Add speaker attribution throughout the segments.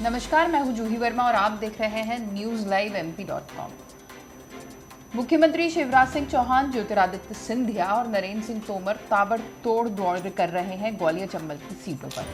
Speaker 1: नमस्कार, मैं हूं जूही वर्मा और आप देख रहे हैं न्यूज लाइव MP.com। मुख्यमंत्री शिवराज सिंह चौहान, ज्योतिरादित्य सिंधिया और नरेंद्र सिंह तोमर ताबड़तोड़ दौड़ कर रहे हैं ग्वालियर चंबल की सीटों पर।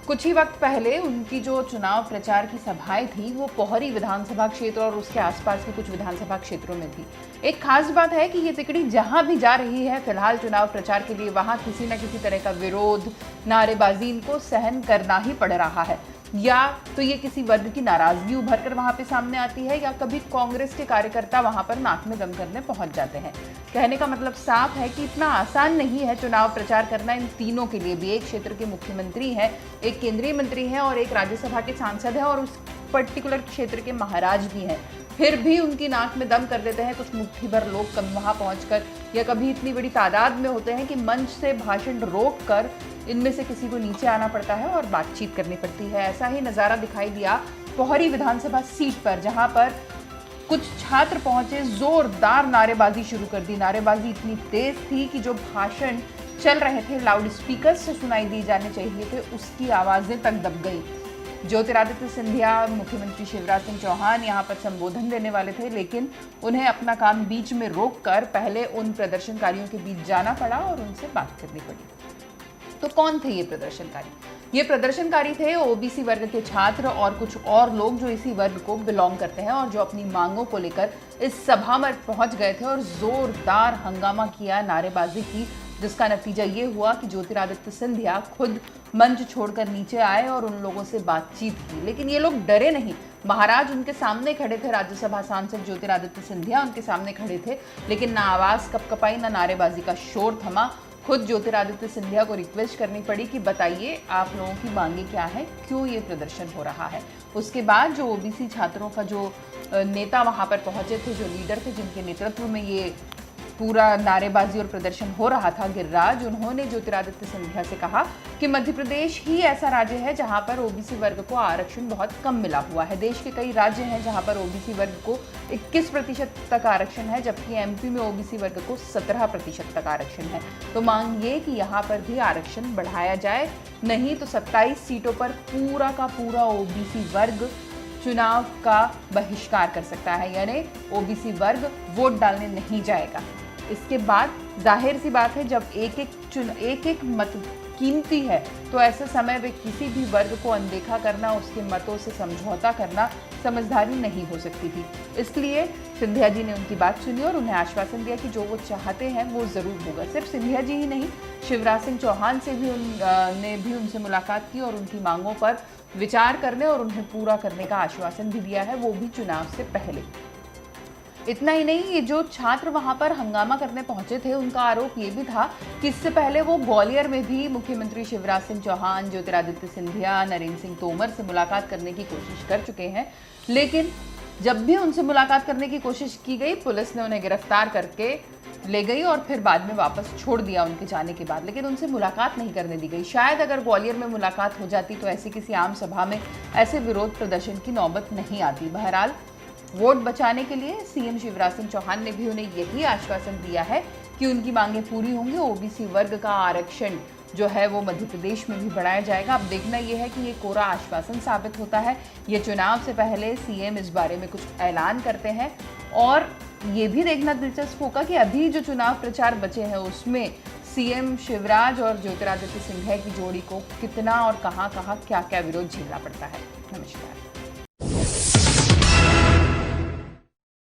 Speaker 1: कुछ ही वक्त पहले उनकी जो चुनाव प्रचार की सभाएं थी वो पोहरी विधानसभा क्षेत्र और उसके आसपास के कुछ विधानसभा क्षेत्रों में थी। एक खास बात है कि ये तिकड़ी जहां भी जा रही है फिलहाल चुनाव प्रचार के लिए, वहां किसी न किसी तरह का विरोध, नारेबाजी इनको सहन करना ही पड़ रहा है। या तो ये किसी वर्ग की नाराजगी उभर कर वहां पे सामने आती है, या कभी कांग्रेस के कार्यकर्ता वहां पर नाक में दम करने पहुंच जाते हैं। कहने का मतलब साफ है कि इतना आसान नहीं है चुनाव प्रचार करना इन तीनों के लिए भी। एक क्षेत्र के मुख्यमंत्री हैं, एक केंद्रीय मंत्री हैं और एक राज्यसभा के सांसद हैं और उस पर्टिकुलर क्षेत्र के महाराज भी हैं। फिर भी उनकी नाक में दम कर देते हैं कुछ मुट्ठी भर लोग कभी वहां पहुंचकर, या कभी इतनी बड़ी तादाद में होते हैं कि मंच से भाषण रोक कर इनमें से किसी को नीचे आना पड़ता है और बातचीत करनी पड़ती है। ऐसा ही नज़ारा दिखाई दिया पोहरी विधानसभा सीट पर, जहां पर कुछ छात्र पहुंचे, जोरदार नारेबाजी शुरू कर दी। नारेबाजी इतनी तेज थी कि जो भाषण चल रहे थे लाउड स्पीकर से सुनाई दी जाने चाहिए थे, उसकी आवाज़ें तक दब गई। ज्योतिरादित्य सिंधिया, मुख्यमंत्री शिवराज सिंह चौहान यहाँ पर संबोधन देने वाले थे, लेकिन उन्हें अपना काम बीच में रोककर पहले उन प्रदर्शनकारियों के बीच जाना पड़ा और उनसे बात करनी पड़ी। तो कौन थे ये प्रदर्शनकारी? ये प्रदर्शनकारी थे ओबीसी वर्ग के छात्र और कुछ और लोग जो इसी वर्ग को बिलोंग करते हैं और जो अपनी मांगों को लेकर इस सभा में पहुंच गए थे और जोरदार हंगामा किया, नारेबाजी की, जिसका नतीजा ये हुआ कि ज्योतिरादित्य सिंधिया खुद मंच छोड़कर नीचे आए और उन लोगों से बातचीत की। लेकिन ये लोग डरे नहीं। महाराज उनके सामने खड़े थे, राज्यसभा सांसद ज्योतिरादित्य सिंधिया उनके सामने खड़े थे, लेकिन ना आवाज कपकपाई, ना नारेबाजी का शोर थमा। खुद ज्योतिरादित्य सिंधिया को रिक्वेस्ट करनी पड़ी कि बताइए आप लोगों की मांगे क्या है, क्यों ये प्रदर्शन हो रहा है। उसके बाद जो ओबीसी छात्रों का जो नेता वहां पर पहुंचे थे, जो लीडर थे जिनके नेतृत्व में ये पूरा नारेबाजी और प्रदर्शन हो रहा था, गिरिराज, उन्होंने ज्योतिरादित्य सिंधिया से कहा कि मध्य प्रदेश ही ऐसा राज्य है जहां पर ओबीसी वर्ग को आरक्षण बहुत कम मिला हुआ है। देश के कई राज्य हैं जहां पर ओबीसी वर्ग को 21% तक आरक्षण है, जबकि एमपी में ओबीसी वर्ग को 17% तक आरक्षण है। तो मांग ये कि यहाँ पर भी आरक्षण बढ़ाया जाए, नहीं तो 27 सीटों पर पूरा का पूरा ओबीसी वर्ग चुनाव का बहिष्कार कर सकता है, यानी ओबीसी वर्ग वोट डालने नहीं जाएगा। इसके बाद जाहिर सी बात है, जब एक एक मत कीमती है, तो ऐसे समय में किसी भी वर्ग को अनदेखा करना, उसके मतों से समझौता करना समझदारी नहीं हो सकती थी। इसलिए सिंधिया जी ने उनकी बात सुनी और उन्हें आश्वासन दिया कि जो वो चाहते हैं वो ज़रूर होगा। सिर्फ सिंधिया जी ही नहीं, शिवराज सिंह चौहान से भी ने भी उनसे मुलाकात की और उनकी मांगों पर विचार करने और उन्हें पूरा करने का आश्वासन भी दिया है, वो भी चुनाव से पहले। इतना ही नहीं, ये जो छात्र वहां पर हंगामा करने पहुंचे थे, उनका आरोप ये भी था कि इससे पहले वो ग्वालियर में भी मुख्यमंत्री शिवराज सिंह चौहान, ज्योतिरादित्य सिंधिया, नरेंद्र सिंह तोमर से मुलाकात करने की कोशिश कर चुके हैं। लेकिन जब भी उनसे मुलाकात करने की कोशिश की गई, पुलिस ने उन्हें गिरफ्तार करके ले गई और फिर बाद में वापस छोड़ दिया उनके जाने के बाद, लेकिन उनसे मुलाकात नहीं करने दी गई। शायद अगर ग्वालियर में मुलाकात हो जाती तो ऐसी किसी आम सभा में ऐसे विरोध प्रदर्शन की नौबत नहीं आती। बहरहाल वोट बचाने के लिए सीएम शिवराज सिंह चौहान ने भी उन्हें यही आश्वासन दिया है कि उनकी मांगें पूरी होंगी। ओबीसी वर्ग का आरक्षण जो है वो मध्य प्रदेश में भी बढ़ाया जाएगा। अब देखना यह है कि ये कोरा आश्वासन साबित होता है, ये चुनाव से पहले सीएम इस बारे में कुछ ऐलान करते हैं। और ये भी देखना दिलचस्प होगा कि अभी जो चुनाव प्रचार बचे हैं उसमें सीएम शिवराज और ज्योतिरादित्य सिंधिया की जोड़ी को कितना और कहाँ क्या क्या विरोध झेलना पड़ता है। नमस्कार।